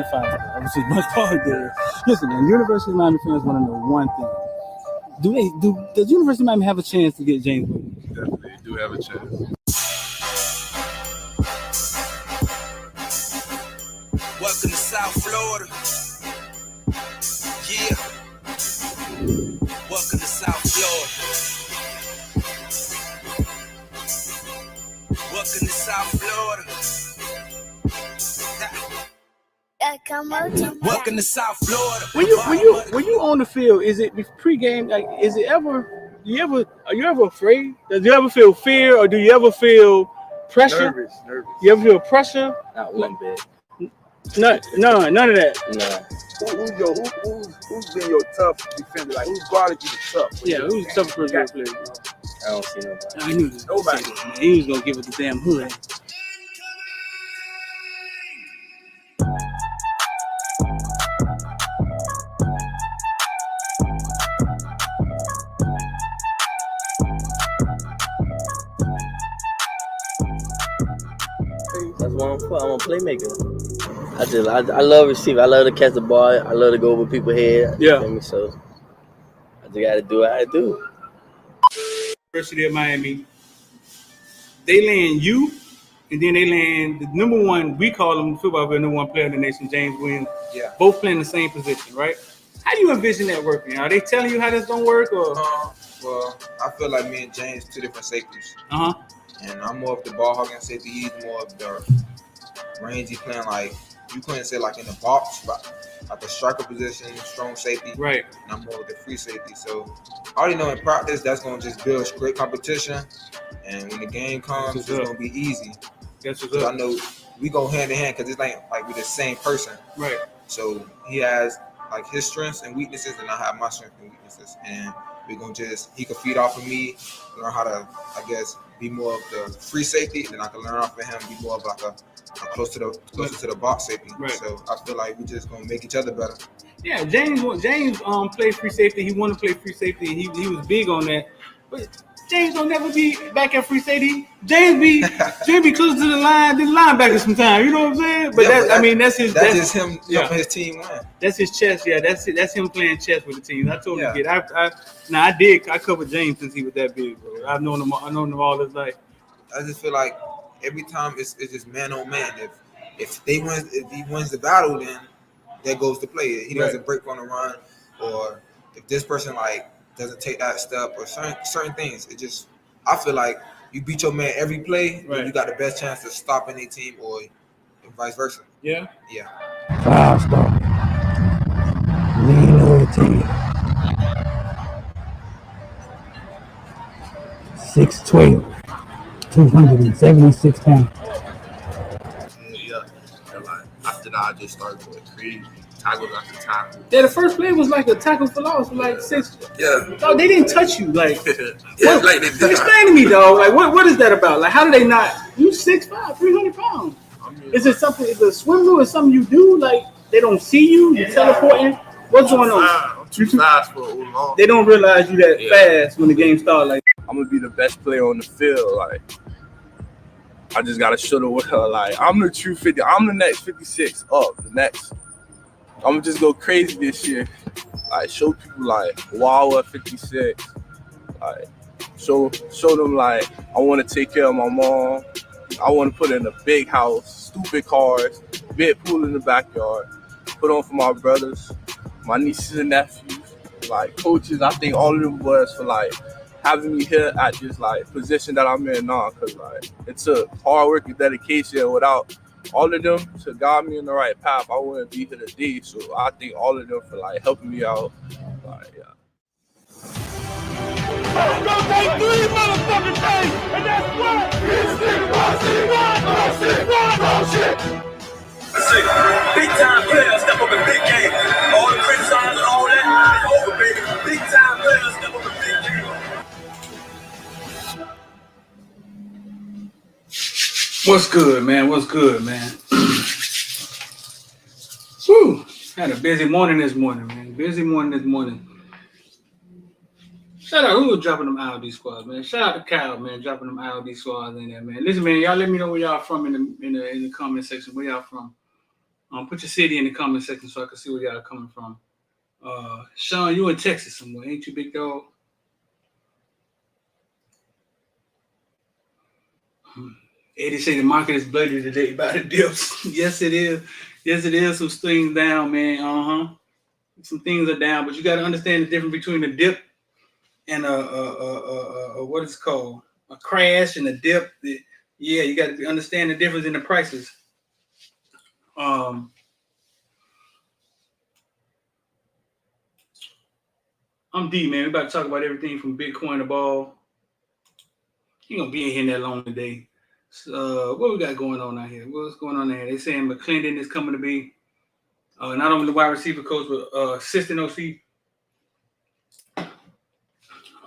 I was just much taller there. Listen, man, University of Miami fans want to know one thing. Does University of Miami have a chance to get James Williams? Definitely do have a chance. Welcome to South Florida. Yeah. Welcome to South Florida. Welcome to South Florida. Welcome to South Florida. When you on the field, is it pregame? Like, is it ever? Are you ever afraid? Does you ever feel fear, or do you ever feel pressure? Nervous. You ever feel pressure? Not one bit. None of that. No. Who's been your tough defender? Like, who's guarded you the tough? Yeah, who's the toughest person to play? I don't see nobody. I knew this. Nobody. Man. He was gonna give it the damn hood. That's what I'm for. I'm a playmaker. I love receiving. I love to catch the ball. I love to go over people's head. Yeah. You feel me? So I just got to do what I do. University of Miami, they land you, and then they land the number one. We call him football player, number one player in the nation, James Williams. Yeah. Both playing the same position, right? How do you envision that working? Are they telling you how that's gonna work, or? Well, I feel like me and James two different safeties. Uh-huh. And I'm more of the ball hogging safety. He's more of the rangy playing, like you couldn't say like in the box, but like a striker position, strong safety. Right. And I'm more of the free safety. So I already know in practice that's gonna just build great competition. And when the game comes, it's gonna be easy. Guess what's Because up? I know we go hand in hand because it's like we're the same person. Right. So he has like his strengths and weaknesses, and I have my strengths and weaknesses. And we're gonna he can feed off of me, learn how to, I guess, be more of the free safety, and then I can learn off of him, be more of like a closer to the box safety. Right. So I feel like we just gonna make each other better. Yeah, James played free safety. He wanted to play free safety. He was big on that. But James don't never be back at free safety. James be closer to the line than linebacker sometimes. You know what I'm saying? But Yeah, that's just him yeah. helping his team win. That's his chess. Yeah, that's it. That's him playing chess with the team. I told him to Yeah. get. I covered James since he was that big, bro. I've known him all his life. I just feel like every time it's just man on man. If he wins the battle, then there goes the play. He doesn't break on the run, or if this person like doesn't take that step, or certain things. It just, I feel like you beat your man every play, Right. you got the best chance to stop any team, or vice versa. Yeah. Yeah. 5-star. Lean loyalty. 6'12", 276 pounds. Yeah. And like after that, I just started going crazy. Tackles after tackle. Yeah, the first play was like a tackle for loss, for like 6. Yeah. No, they didn't touch you. Like, Yeah, like they did. explain to me, though. Like, what is that about? Like, how do they not? You 6'5", 300 pounds. I mean, Is it something? Is it a swim rule? Is something you do? Like, they don't see you? You're teleporting? What's going on? I'm too fast for long. They don't realize you that fast when the game starts. Like, I'm gonna be the best player on the field. Like, I just gotta show the world. Like, I'm the true 50. I'm the next 56 up. The next. I'm gonna just go crazy this year. Like, show people like, wow, at 56. Like, show them like I want to take care of my mom. I want to put in a big house, stupid cars, big pool in the backyard. Put on for my brothers, my nieces and nephews, like coaches. I think all of them boys for like having me here at this like position that I'm in now, cause like it took hard work and dedication. Without all of them to guide me in the right path, I wouldn't be here today. So I think all of them for like helping me out. Like, yeah. It's gonna take 3 motherfucking days, and that's what? Big time players step up in big game. All the criticizing and all that is over, baby. Big time players step up in big game. what's good, man? What's good, man? Whew. Had a busy morning this morning, man. Shout out, who was dropping them ILD squads, man? Shout out to Kyle, man, dropping them ILD squads in there, man. Listen, man, y'all let me know where y'all from in the comment section. Where y'all from? Put your city in the comment section so I can see where y'all are coming from. Sean, you in Texas somewhere, ain't you, big dog? Eddie say the market is bloody today by the dips. Yes, it is. Yes, it is. Some things down, man. Some things are down, but you got to understand the difference between a dip and a what is it called? A crash and a dip. Yeah, you got to understand the difference in the prices. I'm D, man. We're about to talk about everything from Bitcoin to ball. You gonna be in here that long today. So, what we got going on out here? What's going on there? They saying McClendon is coming to be not only the wide receiver coach, but assistant OC.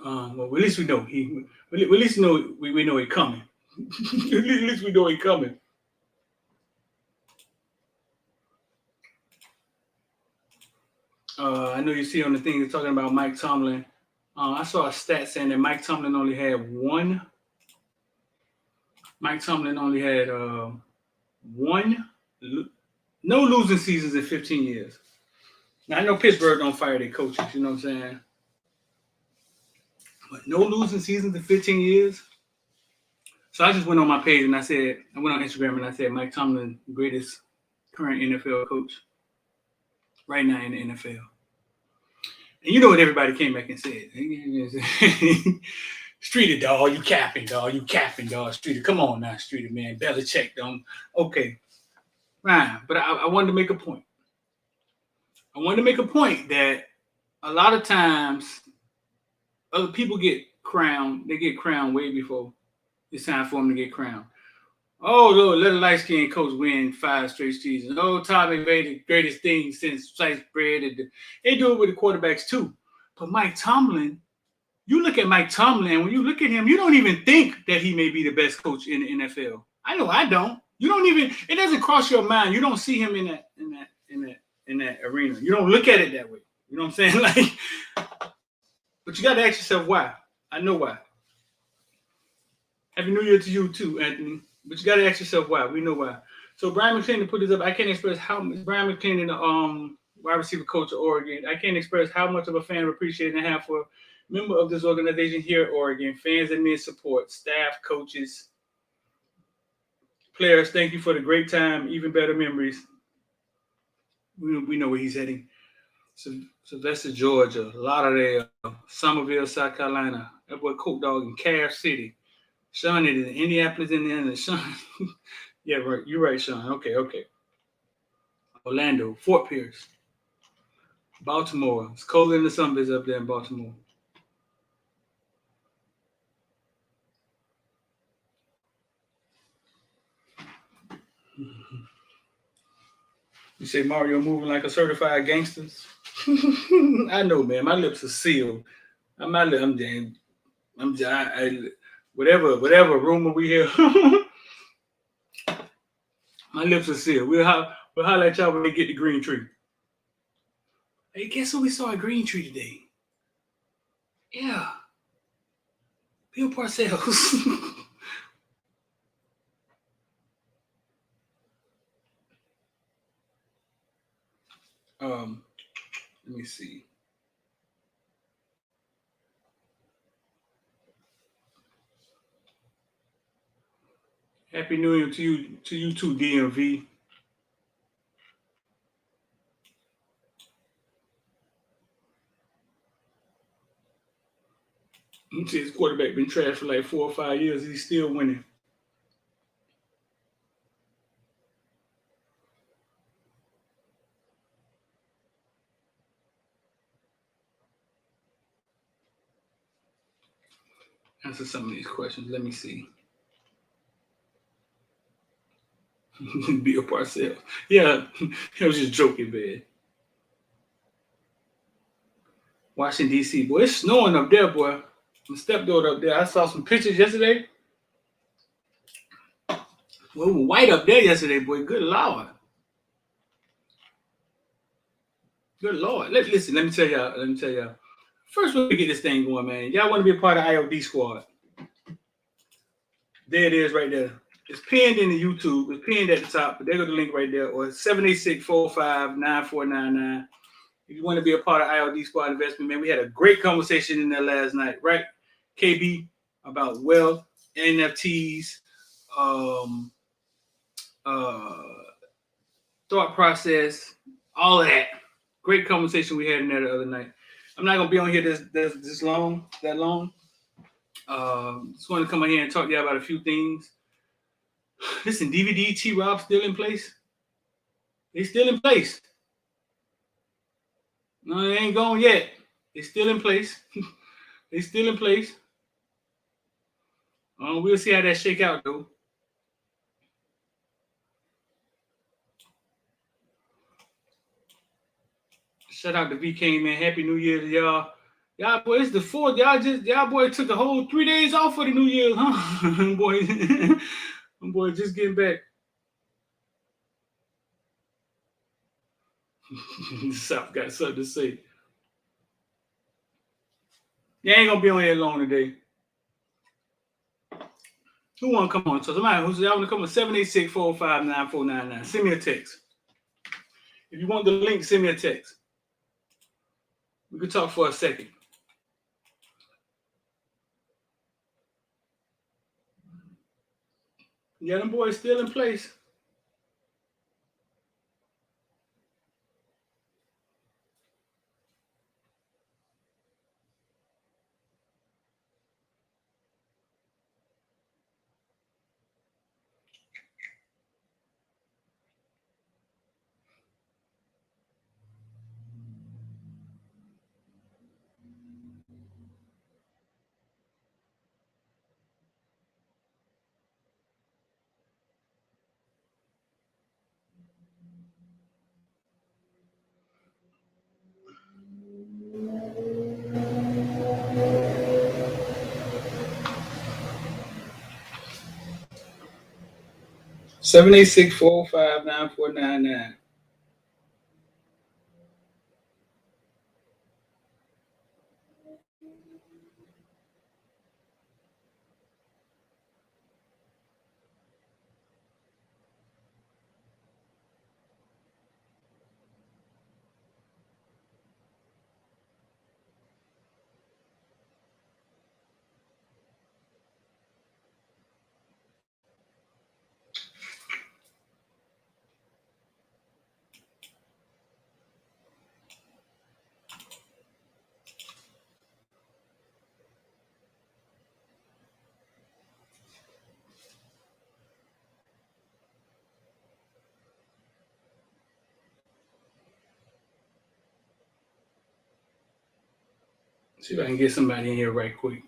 Well, at least we know he. At least we know he coming. At least we know he coming. I know you see on the thing they're talking about Mike Tomlin. I saw a stat saying that Mike Tomlin only had one. Mike Tomlin only had no losing seasons in 15 years. Now, I know Pittsburgh don't fire their coaches, you know what I'm saying? But no losing seasons in 15 years. So I just went on my page and I went on Instagram and I said, Mike Tomlin, greatest current NFL coach right now in the NFL. And you know what everybody came back and said? Streeter, dog, you capping, dog. Streeter, come on now, Streeter, man. Belichick, don't. Okay. Right. But I wanted to make a point. I wanted to make a point that a lot of times other people get crowned. They get crowned way before it's time for them to get crowned. Oh, Lord, let a light-skinned coach win 5 straight seasons. Oh, Tommy made the greatest thing since sliced bread. They do it with the quarterbacks too. But Mike Tomlin, you look at Mike Tomlin, when you look at him, you don't even think that he may be the best coach in the NFL. I know I don't. You don't even, it doesn't cross your mind. You don't see him in that arena. You don't look at it that way. You know what I'm saying? Like, but you got to ask yourself why. I know why. Happy New Year to you too, Anthony. But you got to ask yourself why. We know why. So Brian McClendon put this up. I can't express how much Brian McClendon, wide receiver coach of Oregon. I can't express how much of a fan of appreciation I have for a member of this organization here at Oregon. Fans and men support, staff, coaches, players. Thank you for the great time, even better memories. We know where he's heading. So that's in Georgia, Lauderdale, Somerville, South Carolina. That boy Coke Dog in Cass City. Sean is in Indianapolis, Indiana. Sean, yeah, right. You're right, Sean. Okay. Orlando, Fort Pierce, Baltimore. It's colder than the sun is up there in Baltimore. You say Mario moving like a certified gangster? I know, man. My lips are sealed. Whatever rumor we hear, my lips are sealed. We'll holler at y'all when they get the green tree. Hey, guess who we saw at Green Tree today? Yeah. Bill Parcells. Let me see. Happy New Year to you too, DMV. You see his quarterback been trash for like 4 or 5 years. He's still winning. Answer some of these questions. Let me see. Bill Parcells. Yeah, I was just joking, man. Washington, D.C. Boy, it's snowing up there, boy. My stepdaughter up there. I saw some pictures yesterday. Well, it was white up there yesterday, boy. Good Lord. Good Lord. Listen, let me tell y'all. First, we get this thing going, man. Y'all want to be a part of IOD squad. There it is right there. It's pinned in the YouTube. It's pinned at the top, but there goes the link right there. Or 786-459-9499. If you want to be a part of ILD Squad Investment, man, we had a great conversation in there last night, right? KB, about wealth, NFTs, thought process, all of that. Great conversation we had in there the other night. I'm not gonna be on here that long. Just want to come on here and talk to you about a few things. Listen, DVD T-Rob still in place. They still in place. No, they ain't gone yet. They still in place. They still in place. We'll see how that shake out though. Shout out to VK, man. Happy New Year to y'all. Y'all boy, it's the 4th. Y'all boy took a whole 3 days off for the New Year, huh? boy, just getting back. South got something to say. You ain't gonna be on here long today. Who wanna come on? So somebody who's y'all wanna come on 786-459-9499. Send me a text. If you want the link, send me a text. We could talk for a second. Yeah, them boys still in place. Seven 86459-9499. See if I can get somebody in here right quick.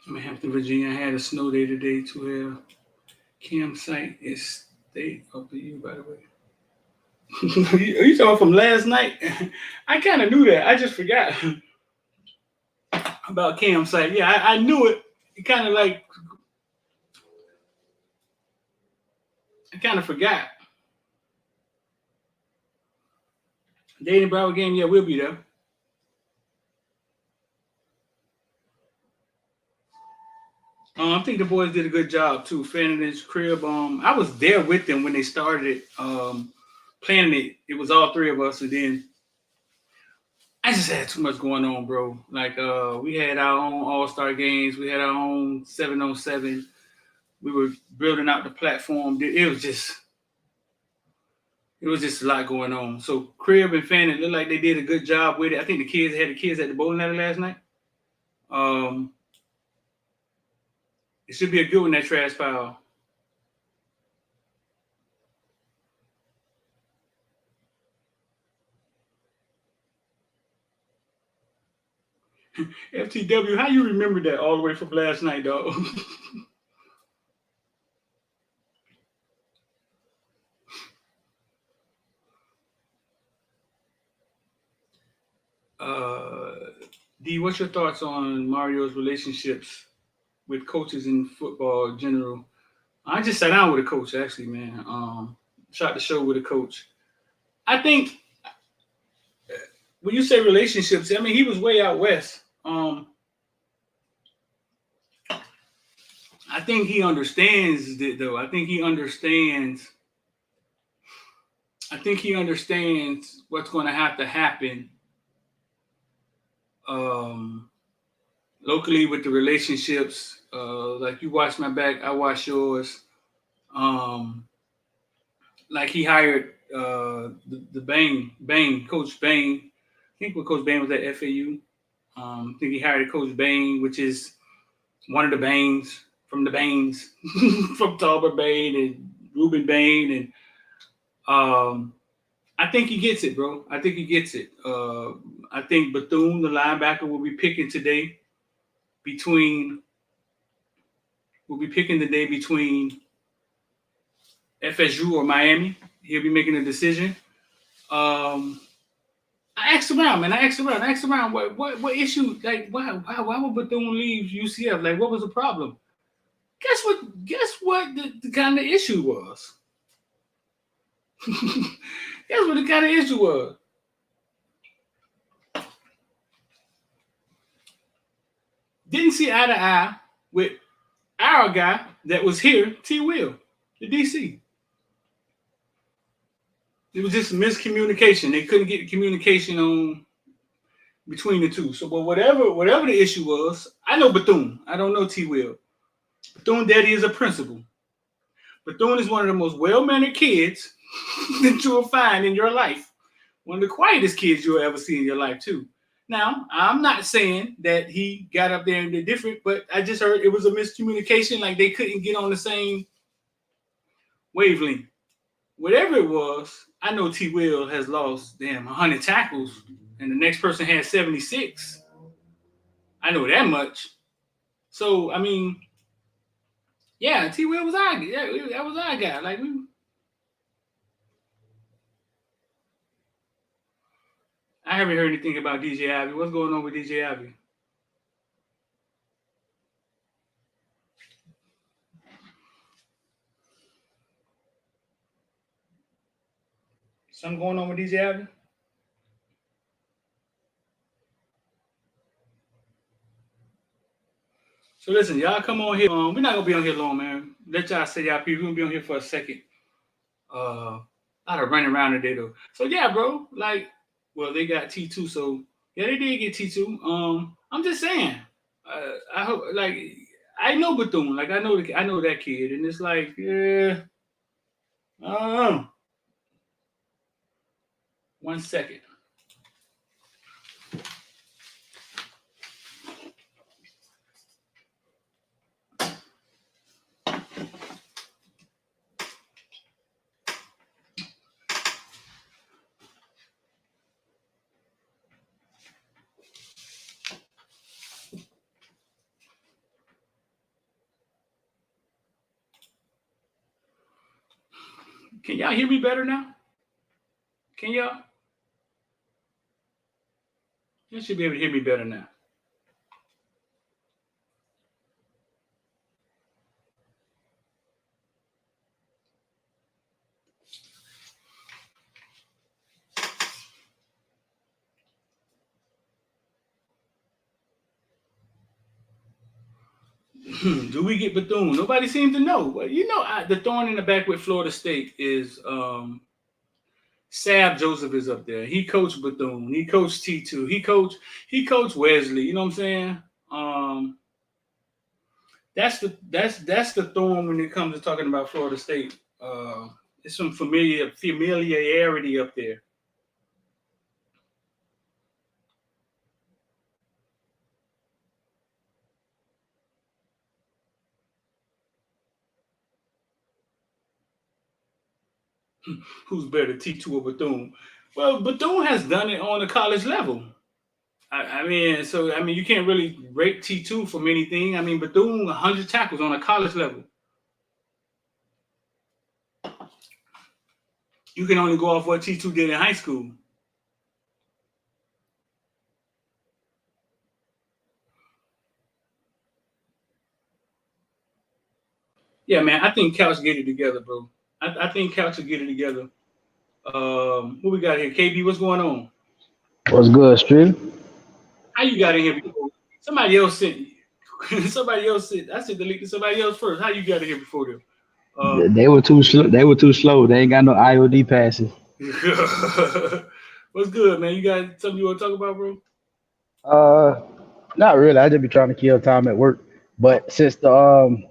I'm in Hampton, Virginia. I had a snow day today too. Campsite is state up to you, by the way. Are you talking from last night? I kind of knew that. I just forgot about campsite. Yeah, I knew it. It kind of like, I kind of forgot. Dayton Broward game, yeah, we'll be there. I think the boys did a good job too. Fernandez crib. I was there with them when they started planning it. It was all three of us, and then I just had too much going on, bro. Like we had our own All-Star games. We had our own 7-on-7. We were building out the platform. It was just a lot going on. So crib and Fannin looked like they did a good job with it. I think the kids at the bowling alley last night. It should be a good one, that trash pile. FTW, how you remember that all the way from last night, dog? D, what's your thoughts on Mario's relationships with coaches in football in general? I just sat down with a coach, actually, man. Shot the show with a coach. I think when you say relationships, I mean, he was way out west. I think he understands it, though. I think he understands what's going to have to happen locally with the relationships. Like you watch my back, I watch yours. Like he hired the Bain, Coach Bain. I think when Coach Bain was at FAU. I think he hired Coach Bain, which is one of the Bains from the Bains, from Talbot Bain and Reuben Bain. And I think he gets it, bro. I think he gets it. I think Bethune, the linebacker, will be picking today between FSU or Miami. He'll be making a decision. I asked around, man. I asked around. What issue? Like, why would Bethune leave UCF? Like, what was the problem? Guess what the kind of issue was? Guess what the kind of issue was? Didn't see eye to eye with our guy that was here, T. Will, the DC. It was just miscommunication. They couldn't get communication on between the two. So, but whatever the issue was, I know Bethune. I don't know T. Will. Bethune daddy is a principal. Bethune is one of the most well-mannered kids that you will find in your life. One of the quietest kids you'll ever see in your life, too. Now, I'm not saying that he got up there and did different, but I just heard it was a miscommunication, like they couldn't get on the same wavelength. Whatever it was, I know T. Will has lost, 100 tackles, and the next person had 76. I know that much. So, I mean, yeah, T. Will was our guy. Yeah, that was our guy. Like, I haven't heard anything about DJ Ivy. What's going on with DJ Ivy? Something going on with DJ Ivy? So listen, y'all come on here. We're not gonna be on here long, man. Let y'all say y'all people. We're gonna be on here for a second. A lot of running around today though. So yeah, bro. Like, well, they got T2, so yeah, they did get T2. I'm just saying. I hope, like, I know Bethune. Like, I know that kid, and it's like, yeah. 1 second. Can y'all hear me better now? Can y'all? You should be able to hear me better now. Do we get Bethune? Nobody seems to know. But you know, the thorn in the back with Florida State is Sav Joseph is up there. He coached Bethune. He coached T2. He coached Wesley. You know what I'm saying? That's the thorn when it comes to talking about Florida State. It's some familiarity up there. Who's better, T2 or Bethune? Well, Bethune has done it on the college level. I mean, you can't really rate T2 from anything. I mean, Bethune 100 tackles on a college level. You can only go off what T2 did in high school. Yeah, man, I think Couch get it together, bro. I think Couch will get it together. What we got here? KB, what's going on? What's good, Street? How you got in here before? Somebody else sent. Somebody else sent. I sent the link to somebody else first. How you got in here before them? They were too slow. They were too slow. They ain't got no IOD passes. What's good, man? You got something you want to talk about, bro? Not really. I just be trying to kill time at work. But since the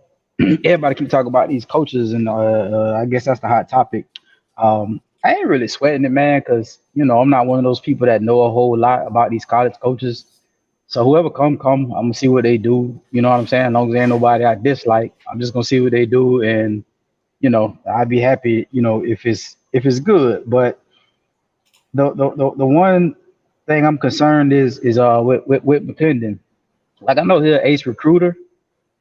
everybody keep talking about these coaches, and I guess that's the hot topic. I ain't really sweating it, man, because I'm not one of those people that know a whole lot about these college coaches. So whoever come, I'm gonna see what they do. You know what I'm saying? As long as there ain't nobody I dislike, I'm just gonna see what they do, and I'd be happy, if it's good. But the one thing I'm concerned is with McClendon. Like, I know he's an ace recruiter,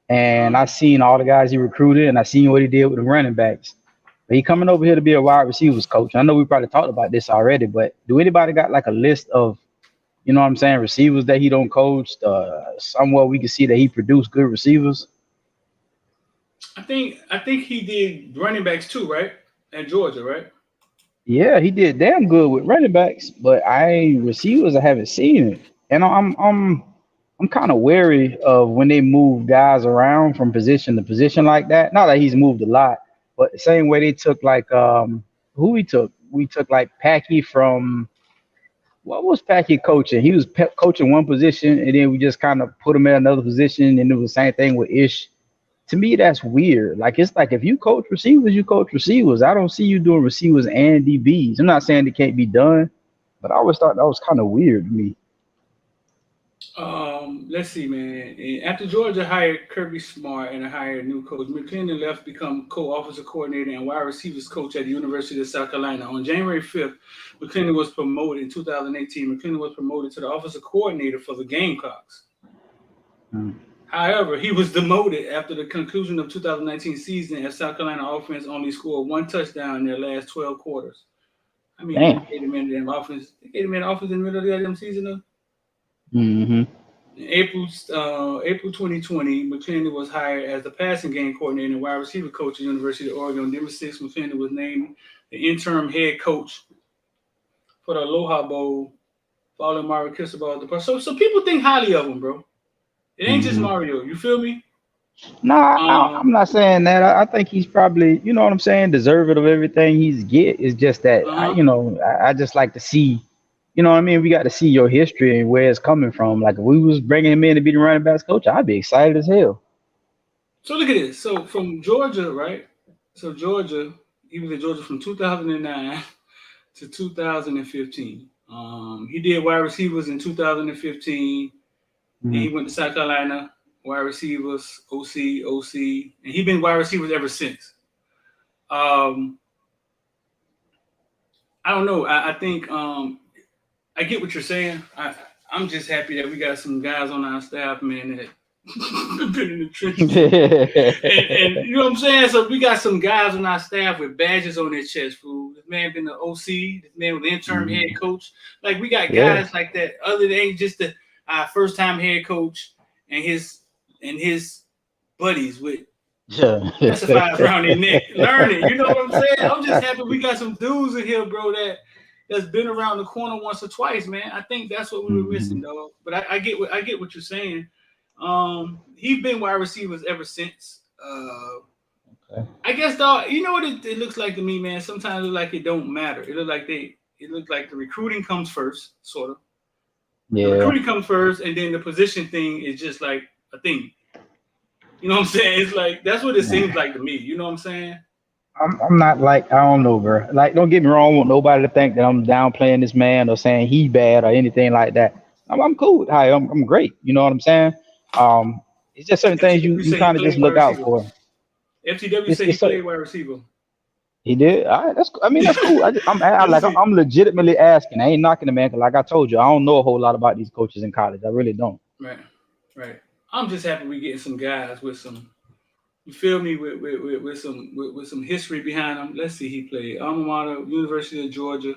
and I seen all the guys he recruited, and I seen what he did with the running backs. But he coming over here to be a wide receivers coach. I know we probably talked about this already, but do anybody got like a list of, receivers that he don't coach? Somewhere we can see that he produced good receivers. I think he did running backs too, right? At Georgia, right? Yeah, he did damn good with running backs, but receivers I haven't seen it. And I'm kind of wary of when they move guys around from position to position like that. Not that he's moved a lot, but the same way they took like who we took. We took like Packy from, what was Packy coaching? He was coaching one position, and then we just kind of put him in another position, and it was the same thing with Ish. To me, that's weird. Like, it's like if you coach receivers, you coach receivers. I don't see you doing receivers and DBs. I'm not saying it can't be done, but I always thought that was kind of weird to me. Let's see, man. After Georgia hired Kirby Smart and hired a new coach, McClendon left to become co-offensive coordinator and wide receivers coach at the University of South Carolina. On January 5th, McClendon was promoted in 2018. McClendon was promoted to the offensive coordinator for the Gamecocks. However, he was demoted after the conclusion of 2019 season as South Carolina offense only scored one touchdown in their last 12 quarters. I mean, they gave him in offense. They gave him in offense in the middle of the damn season, though. Mm-hmm. In April 2020, McClendon was hired as the passing game coordinator and wide receiver coach at the University of Oregon. On December 6th, McClendon was named the interim head coach for the Aloha Bowl, following Mario Cristobal. So people think highly of him, bro. It ain't just Mario. You feel me? No, I'm not saying that. I think he's probably, you know what I'm saying, deserving of everything he's get. It's just that, I just like to see, you know what I mean? We got to see your history and where it's coming from. Like, if we was bringing him in to be the running backs coach, I'd be excited as hell. So look at this. So from Georgia, right? So Georgia, he was at Georgia from 2009 to 2015. He did wide receivers in 2015. And he went to South Carolina, wide receivers, OC, and he's been wide receivers ever since. I don't know. I think I get what you're saying. I'm just happy that we got some guys on our staff, man, that been in the trenches. and you know what I'm saying? So we got some guys on our staff with badges on their chest, fool. This man been the OC. This man was the interim head coach. Like, we got guys like that, other than just the first-time head coach and his buddies with specifiers around their neck, learning. You know what I'm saying? I'm just happy we got some dudes in here, bro, that's been around the corner once or twice, man. I think that's what we were missing, though. But I get what you're saying. He's been wide receivers ever since. I guess, though, you know what it looks like to me, man? Sometimes it looks like it don't matter. It looks like the recruiting comes first, sort of. Yeah. The recruiting comes first, and then the position thing is just like a thing. You know what I'm saying? It's like, that's what it seems like to me. You know what I'm saying? I'm not like, I don't know, bro. Like, don't get me wrong. I want nobody to think that I'm downplaying this man or saying he bad or anything like that. I'm cool. Hi, I'm great. You know what I'm saying? It's just certain things you kind of just look out for. FTW say he played wide receiver. He did. All right, I mean, that's cool. I'm legitimately asking. I ain't knocking the man. 'Cause like I told you, I don't know a whole lot about these coaches in college. I really don't. Right, right. I'm just happy we getting some guys with some. You feel me? With some history behind him. Let's see. He played alma mater, University of Georgia.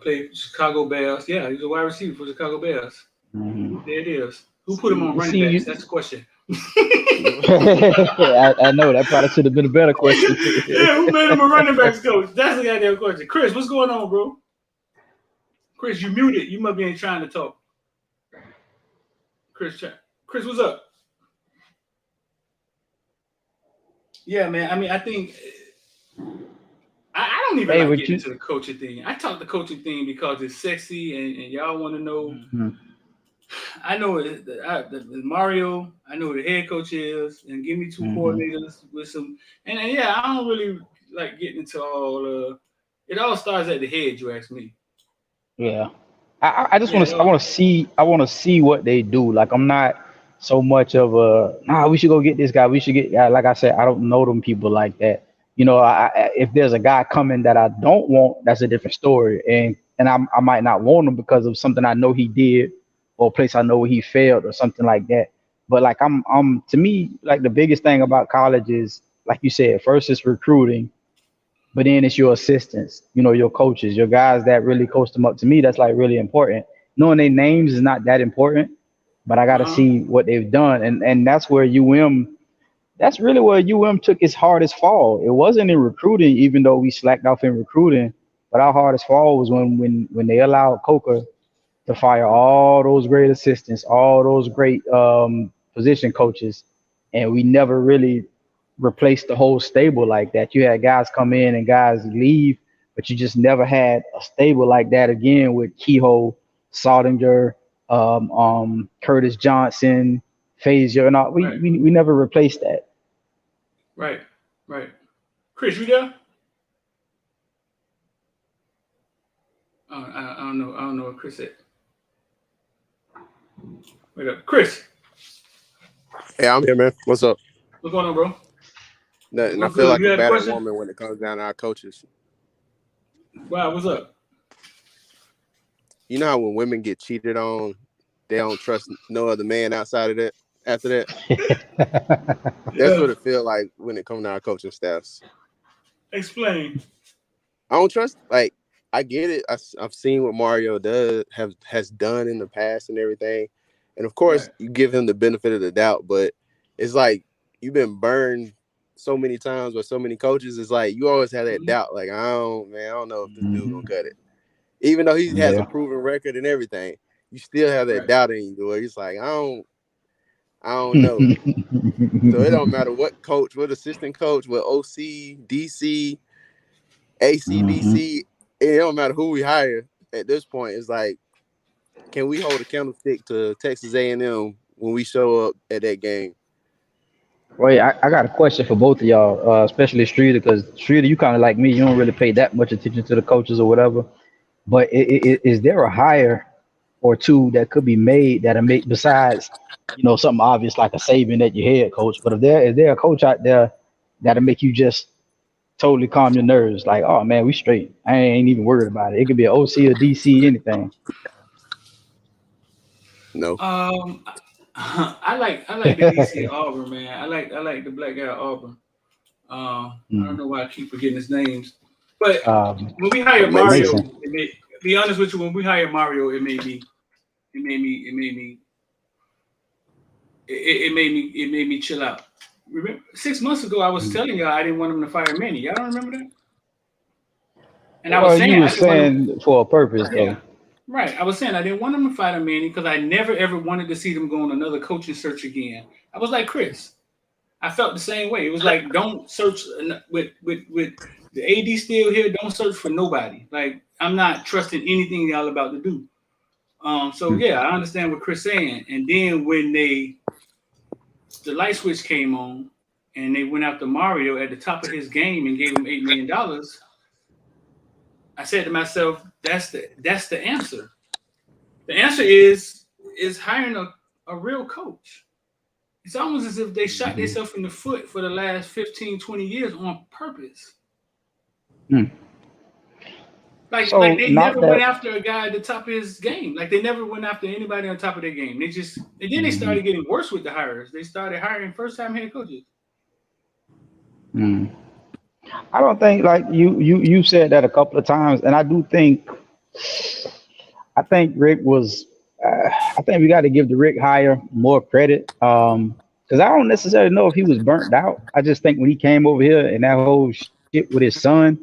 Played for Chicago Bears. Yeah, he's a wide receiver for Chicago Bears. Mhm. There it is. Who put him on running See, backs? That's the question. I know that probably should have been a better question. Yeah, who made him a running backs coach? That's the goddamn question. Chris, what's going on, bro? Chris, you muted. You must be ain't trying to talk. Chris, what's up? Yeah, man. I mean, I think I don't even like getting into the coaching thing. I talk the coaching thing because it's sexy and y'all want to know. Mm-hmm. I know the Mario. I know who the head coach is, and give me two coordinators with some. And yeah, I don't really like getting into all. It all starts at the head. You ask me. Yeah, I just want to. I want to see what they do. Like I'm not so much of a. Nah, we should go get this guy. We should get. Like I said, I don't know them people like that. You know, if there's a guy coming that I don't want, that's a different story. And I might not want him because of something I know he did, or a place I know he failed, or something like that. But like I'm to me, like the biggest thing about college is, like you said, first it's recruiting, but then it's your assistants, you know, your coaches, your guys that really coach them up. To me, that's like really important. Knowing their names is not that important, but I got to see what they've done, and that's where UM. That's really where UM took its hardest fall. It wasn't in recruiting, even though we slacked off in recruiting. But our hardest fall was when they allowed Coker to fire all those great assistants, all those great position coaches, and we never really replaced the whole stable like that. You had guys come in and guys leave, but you just never had a stable like that again with Kehoe, Saudinger, Curtis Johnson, Fazier, and all. We never replaced that. Right. Chris, you there? I don't know. I don't know what Chris said. Wait up, Chris. Hey, I'm here, man. What's up? What's going on, bro? Nothing. I feel like a better woman when it comes down to our coaches. Wow, what's up? You know how when women get cheated on, they don't trust no other man outside of that. After that, that's what it feels like when it comes to our coaching staffs. Explain. I don't trust. Like, I get it. I've seen what Mario has done in the past and everything, and of course, you give him the benefit of the doubt. But it's like you've been burned so many times by so many coaches. It's like you always have that doubt. Like, I don't know if this dude's gonna cut it, even though he has a proven record and everything. You still have that doubt in you, where it's like I don't know. So it don't matter what coach, what assistant coach, what OC, DC, ACDC, it don't matter who we hire at this point. It's like, can we hold a candlestick to Texas A&M when we show up at that game? Wait, I got a question for both of y'all, especially Streeter, because Streeter, you kind of like me. You don't really pay that much attention to the coaches or whatever. But is there a hire or two that could be made that'll make, besides, you know, something obvious like a Saban at your head coach, but is there a coach out there that'll make you just totally calm your nerves? Like, oh man, we straight. I ain't even worried about it. It could be an OC or DC, anything. No. I like the DC at Auburn, man. I like the black guy at Auburn. I don't know why I keep forgetting his names, but when we hired Mario, be honest with you, when we hired Mario, it made me chill out. Remember, 6 months ago, I was telling y'all I didn't want him to fire Manny. Y'all don't remember that? And I was saying, you were saying for a purpose, though. Right. I was saying I didn't want him to fire Manny because I never ever wanted to see them go on another coaching search again. I was like Chris. I felt the same way. It was like, don't search with the AD still here. Don't search for nobody. Like, I'm not trusting anything y'all about to do. So yeah, I understand what Chris saying. And then when the light switch came on and they went after Mario at the top of his game and gave him $8 million, I said to myself, that's the answer. The answer is hiring a real coach. It's almost as if they shot themselves in the foot for the last 15, 20 years on purpose. Like they never went after a guy at the top of his game. Like they never went after anybody on top of their game. And then they started getting worse with the hires. They started hiring first-time head coaches. I don't think like you said that a couple of times, and I think Rick was. I think we got to give the Rick hire more credit because I don't necessarily know if he was burnt out. I just think when he came over here and that whole shit with his son,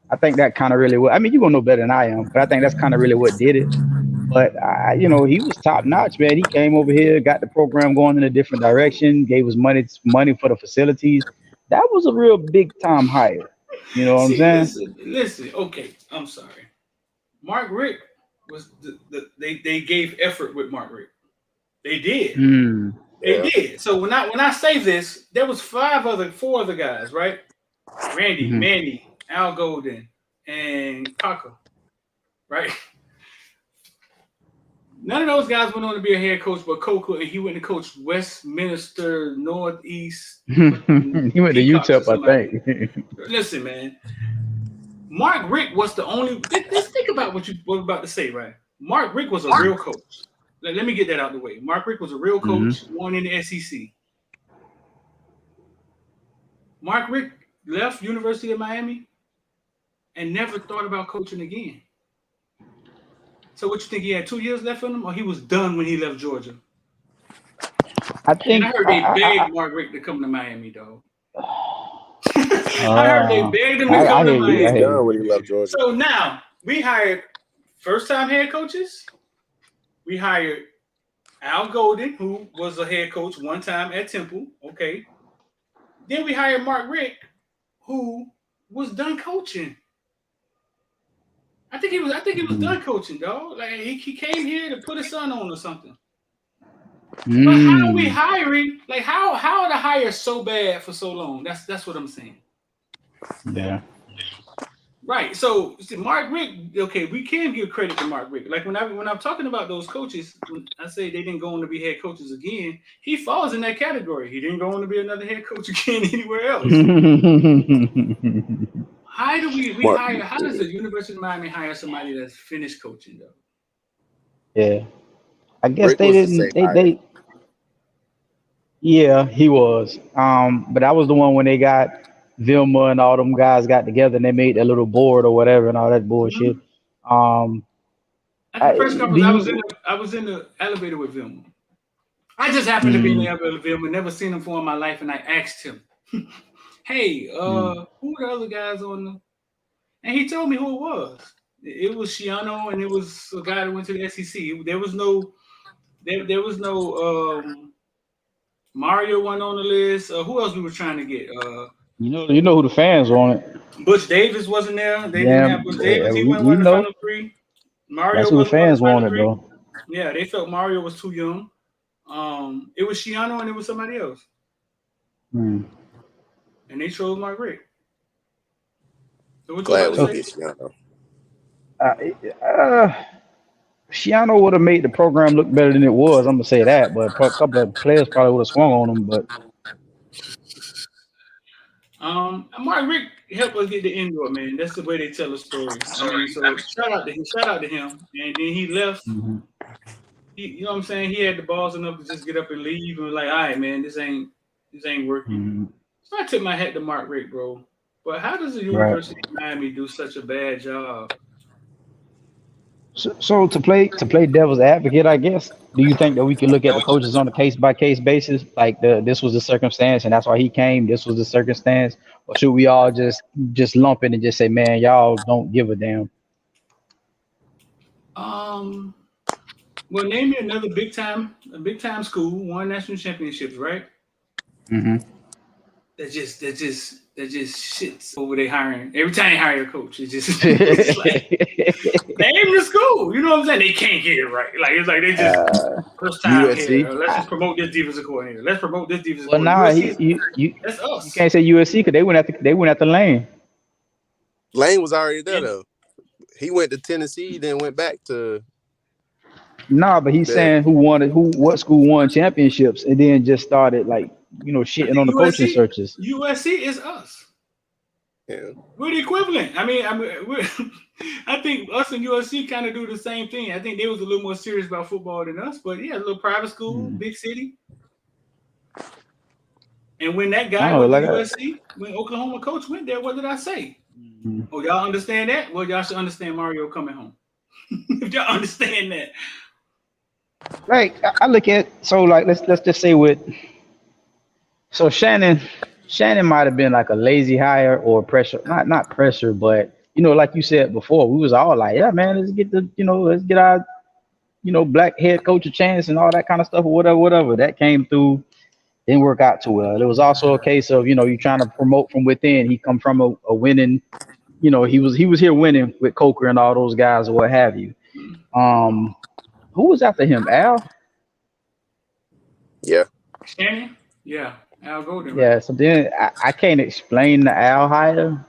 I think that kind of really what. I mean, you're gonna know better than I am, but I think that's kind of really what did it. But he was top notch, man. He came over here, got the program going in a different direction, gave us money for the facilities. That was a real big time hire. You know what I'm saying? Listen. Okay, I'm sorry. Mark Richt was they gave effort with Mark Richt. They did. They did. So when I say this, there was four other guys, right? Randy, Manny, Al Golden, and Kaka, right? None of those guys went on to be a head coach, but Coco, and he went to coach Westminster Northeast. He went to UTEP, I think. Listen, man. Mark Richt was the only. Let's think about what you were about to say, right? Mark Richt was a real coach. Let me get that out of the way. Mark Richt was a real coach, won in the SEC. Mark Richt left University of Miami and never thought about coaching again. So what you think, he had 2 years left in him, or he was done when he left Georgia? I think I heard they begged Mark Richt to come to Miami, though. I heard they begged him to come to Miami. When he left Georgia. So now we hired first-time head coaches. We hired Al Golden, who was a head coach one time at Temple. Okay. Then we hired Mark Richt, who was done coaching. I think he was done coaching, dog. Like he came here to put his son on or something. But how are we hiring? Like how are the hires so bad for so long? That's what I'm saying. Yeah. Right. So Mark Richt, okay, we can give credit to Mark Richt. Like when I'm talking about those coaches, when I say they didn't go on to be head coaches again, he falls in that category. He didn't go on to be another head coach again anywhere else. How do we hire? How does the University of Miami hire somebody that's finished coaching though? Yeah, I guess they didn't. Yeah, he was. But that was the one when they got Vilma and all them guys got together and they made that little board or whatever and all that bullshit. At the press conference, I was in the elevator with Vilma. I just happened to be in the elevator with Vilma, never seen him before in my life, and I asked him, "Hey, who are the other guys on the?" And he told me who it was. It was Shiano, and it was a guy that went to the SEC. There was no Mario wasn't on the list. Who else we were trying to get? You know who the fans wanted. Butch Davis wasn't there. They didn't have Butch Davis. He went to the final three. Mario. That's who the fans wanted, though. Yeah, they felt Mario was too young. It was Shiano and it was somebody else. And they chose Mark Richt. So Glad we get Shiano. Shiano would have made the program look better than it was. I'm gonna say that, but a couple of players probably would have swung on him. But Mark Richt helped us get the indoor, man. That's the way they tell a story. I mean, so shout out to him. And then he left. You know what I'm saying? He had the balls enough to just get up and leave and was like, all right, man, this ain't working. So I took my hat to Mark Richt, bro. But how does the University of Miami do such a bad job? So to play devil's advocate, I guess, do you think that we can look at the coaches on a case-by-case basis? Like this was the circumstance and that's why he came, this was the circumstance? Or should we all just lump it and just say, man, y'all don't give a damn? Well, name me another big time school, won national championships, right? That just shits over their hiring. Every time they hire a coach, it's like name the school. You know what I'm saying? They can't get it right. Like it's like they just first time here. Let's just promote this defensive coordinator. Let's promote this defensive coordinator. That's us. You can't say USC because they went after Lane. Lane was already there though. He went to Tennessee, then went back to. Nah, but he's saying what school won championships and then just started like, shitting on the coaching searches. USC is us. Yeah. We're the equivalent. I mean, I think us and USC kind of do the same thing. I think they was a little more serious about football than us, but yeah, a little private school, big city. And when that guy went to USC, when Oklahoma coach went there, what did I say? Oh, y'all understand that? Well, y'all should understand Mario coming home. If y'all understand that. Like I look at let's just say Shannon might have been like a lazy hire or pressure, not pressure, but like you said before, we was all like, yeah, man, let's get our black head coach a chance and all that kind of stuff or whatever. That came through, didn't work out too well. It was also a case of you trying to promote from within. He come from a winning, he was here winning with Coker and all those guys or what have you. Who was after him? Al? Yeah. Shannon? Yeah. Al Golden. Yeah, so then I can't explain the Al hire.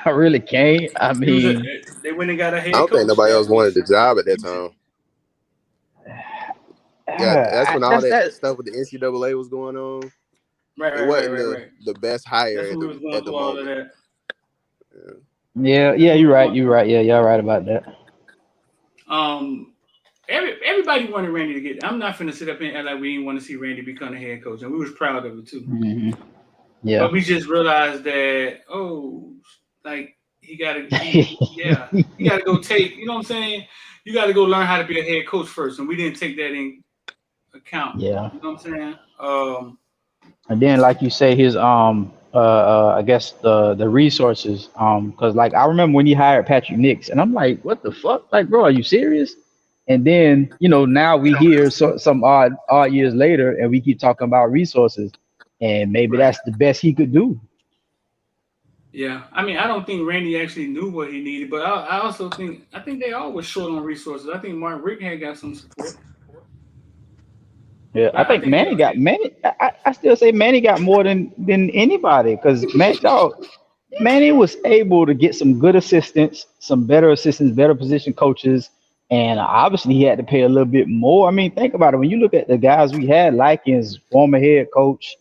I really can't. I mean, they went and got a head I don't coach. think nobody else wanted the job at that time. Yeah, that's when all that stuff with the NCAA was going on. Right, it wasn't the best hire at the moment. Yeah, you're right. Yeah, y'all right about that. Everybody wanted Randy to get. I'm not finna sit up and act like we didn't want to see Randy become a head coach, and we was proud of it too. Mm-hmm. Yeah, but we just realized that he gotta go take. You know what I'm saying? You got to go learn how to be a head coach first, and we didn't take that in account. Yeah, you know what I'm saying? And then, like you say, his I guess the resources, because like I remember when he hired Patrick Nix, and I'm like, what the fuck, like, bro, are you serious? And then now we hear some odd years later, and we keep talking about resources, and maybe that's the best he could do. Yeah, I mean, I don't think Randy actually knew what he needed, but I also think they all were short on resources. I think Mark Rick had got some support. Yeah, I think Manny got Manny. I still say Manny got more than anybody because Manny was able to get some good assistants, better position coaches, and obviously he had to pay a little bit more. I mean, think about it. When you look at the guys we had, Likens, former head coach,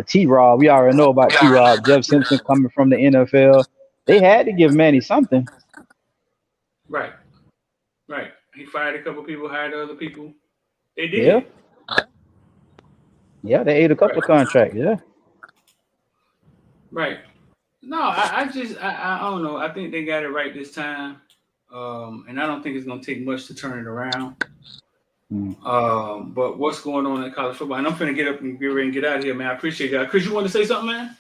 T-Rob, we already know about T-Rob, Jeff Simpson coming from the NFL. They had to give Manny something. Right. He fired a couple people, hired other people. They did. Yeah, they ate a couple of contracts. Yeah. Right. No, I don't know. I think they got it right this time, and I don't think it's gonna take much to turn it around. But what's going on in college football? And I'm finna get up and get ready and get out of here, man. I appreciate y'all. Chris, you want to say something, man?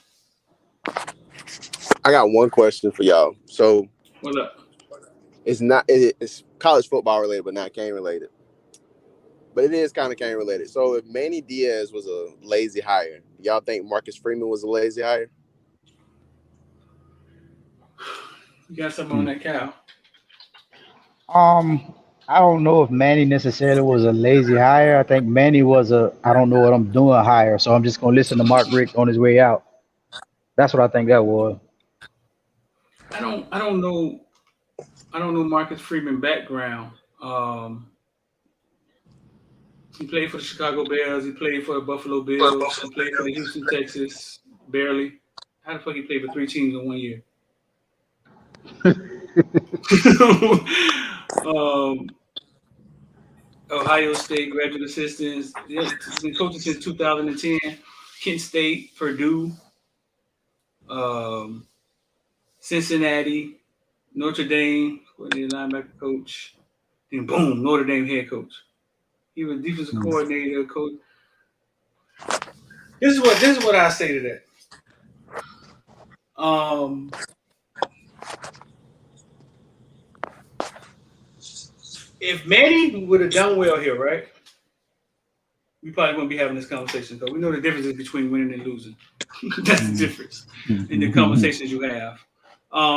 I got one question for y'all. So, what's up? It's college football related, but not game related. But it is kind of game related. So, if Manny Diaz was a lazy hire, y'all think Marcus Freeman was a lazy hire? You got something on that, Cal? I don't know if Manny necessarily was a lazy hire. I think Manny was I don't know what I'm doing hire, so I'm just gonna listen to Mark Rick on his way out. That's what I think that was. I don't know Marcus Freeman background. He played for the Chicago Bears. He played for the Buffalo Bills. He played for the Houston Texans. Barely. How the fuck he played for 3 teams in 1 year? Ohio State graduate assistants. He's been coaching since 2010. Kent State, Purdue, Cincinnati, Notre Dame, coordinator, linebacker coach. Then boom, Notre Dame head coach. He was defensive coordinator, coach. This is what I say to that. If Manny would have done well here, right? We probably wouldn't be having this conversation because we know the difference is between winning and losing. That's the difference in the conversations you have.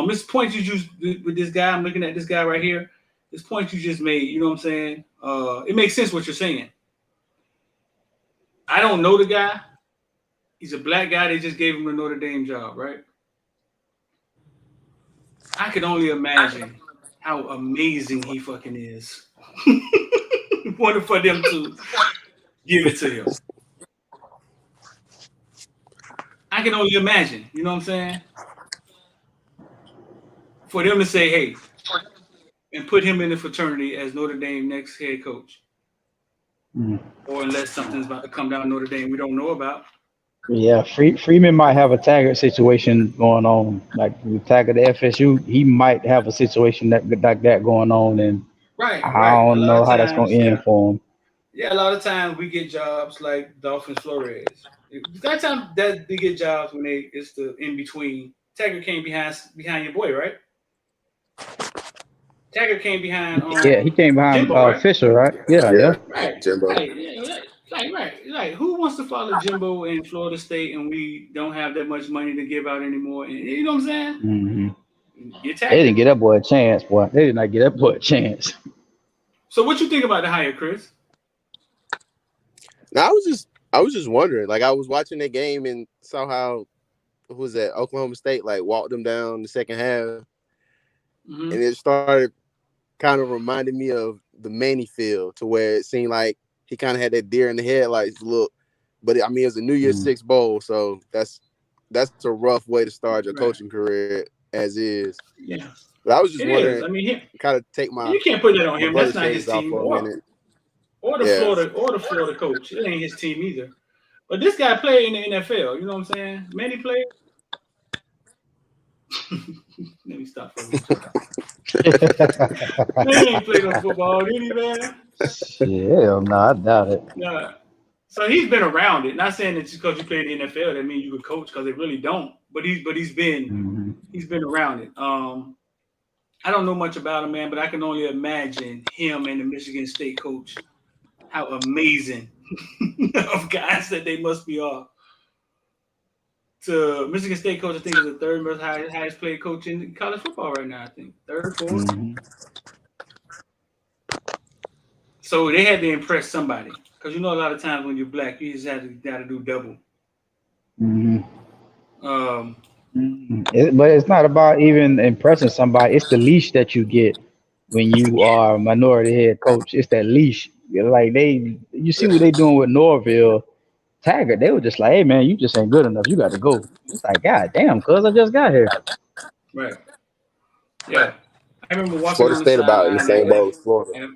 This point you used with this guy, I'm looking at this guy right here. This point you just made, you know what I'm saying? It makes sense what you're saying. I don't know the guy. He's a black guy. They just gave him a Notre Dame job, right? I could only imagine how amazing he fucking is. wanted for them to give it to him. I can only imagine, you know what I'm saying? For them to say, hey, and put him in the fraternity as Notre Dame next head coach. Or unless something's about to come down Notre Dame we don't know about. Yeah, Freeman might have a Taggart situation going on. Like with Taggart at FSU, he might have a situation like that going on, and Right. I don't know how that's going to end for him. Yeah, a lot of times we get jobs like Dolphins Flores. That time that they get jobs when it's the in between. Taggart came behind your boy, right? Taggart came behind. He came behind Jimbo, right? Fisher, right? Yeah. Right. Jimbo. Like, who wants to follow Jimbo in Florida State and we don't have that much money to give out anymore? And, you know what I'm saying? Mm-hmm. They didn't get that boy a chance, boy. They did not get that boy a chance. So what you think about the hire, Chris? Now, I was just wondering. Like, I was watching that game and saw how who was that Oklahoma State like walked them down the second half, and it started kind of reminding me of the Manny field, to where it seemed like he kind of had that deer in the headlights look. But I mean, it was a New Year's Six bowl, so that's a rough way to start your coaching career as is. Yeah. But I was just wondering. I mean, kind of take my. You can't put that on him. brother That's not his shades off team. for a minute. Or the Florida coach. It ain't his team either. But this guy played in the NFL. You know what I'm saying? Manny played. Let me stop. Manny ain't played no football, did he, man? Yeah, no, I doubt it. Nah. So he's been around it. Not saying that just because you played in the NFL that means you could coach, because they really don't. But he's been around it. I don't know much about him, man, but I can only imagine him and the Michigan State coach, how amazing of guys that they must be all. To Michigan State coach, I think is the third most highest paid coach in college football right now. I think third, fourth. So they had to impress somebody, because you know a lot of times when you're black, you just got to do double. But it's not about even impressing somebody. It's the leash that you get when you are a minority head coach. It's that leash. Like you see what they doing with Norville, Taggart. They were just like, "Hey man, you just ain't good enough. You got to go." It's like, God damn, cuz I just got here. Right. Yeah. I remember walking Florida on State the about in the same boat as Florida.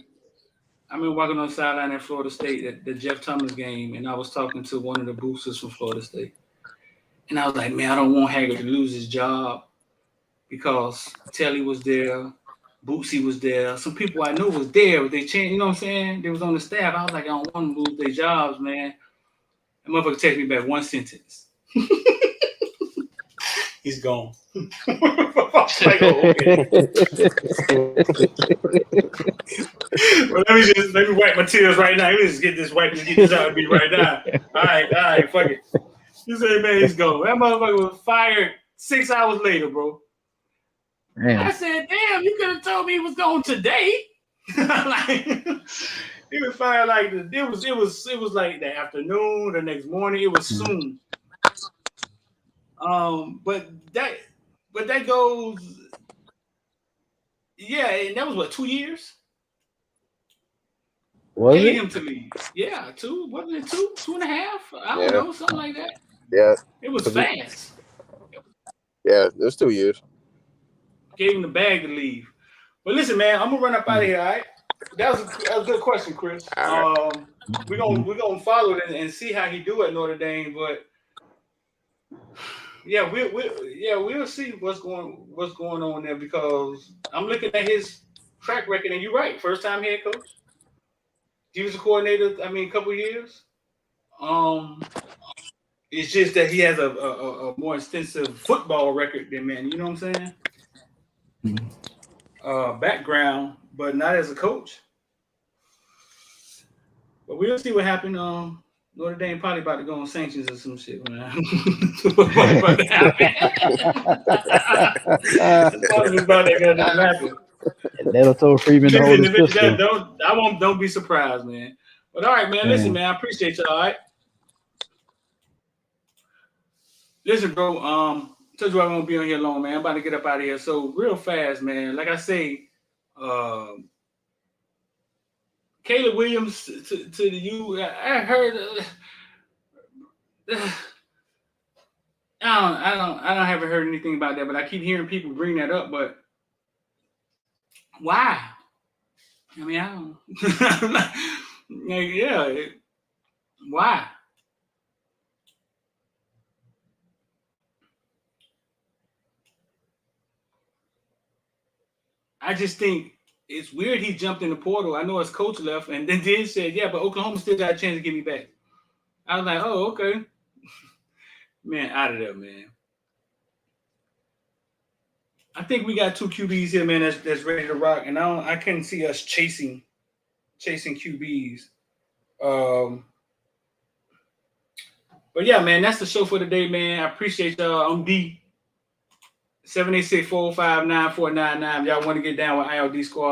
I remember walking on the sideline at Florida State at the Jeff Thomas game, and I was talking to one of the boosters from Florida State. And I was like, man, I don't want Haggard to lose his job, because Telly was there, Bootsy was there, some people I knew was there, but they changed, you know what I'm saying? They was on the staff. I was like, I don't want them to lose their jobs, man. The motherfucker texted me back one sentence. He's gone. Like, oh, okay. Well, let me wipe my tears right now. Let me just get this out of me right now. All right, fuck it. You say, man, he's gone. That motherfucker was fired 6 hours later, bro. Man. I said, damn, you could have told me he was gone today. Like, he was fired like it was like the afternoon, the next morning. It was soon. But that goes, yeah, and that was what, 2 years? Was Getting it? him to leave. Yeah, wasn't it 2.5? I don't know, something like that. Yeah. It was fast. Yeah, it was 2 years. Gave him the bag to leave. But listen, man, I'm gonna run up out of here, all right? That was a good question, Chris. We're gonna follow it and see how he do at Notre Dame, but yeah, we'll see what's going on there, because I'm looking at his track record, and you're right, first time head coach. He was a coordinator, I mean, a couple of years. It's just that he has a more extensive football record than Manny, you know what I'm saying? Background, but not as a coach. But we'll see what happened. Notre Dame probably about to go on sanctions or some shit, man. That'll throw Freeman to hold his pistol. Don't be surprised, man. But all right, man. Listen, man. I appreciate you. All right. Listen, bro. Told you I won't be on here long, man. I'm about to get up out of here. So real fast, man. Like I say, Caleb Williams to the U. I heard. I haven't heard anything about that, but I keep hearing people bring that up. But why? I mean, I don't. Why? I just think it's weird he jumped in the portal. I know his coach left, and then said, yeah, but Oklahoma still got a chance to get me back. I was like, oh, okay. Man, out of there, man. I think we got 2 QBs here, man, that's ready to rock, and I couldn't see us chasing QBs. But yeah, man, that's the show for today, man. I appreciate y'all. I'm D. 786-405-9499. Y'all want to get down with ILD Squad.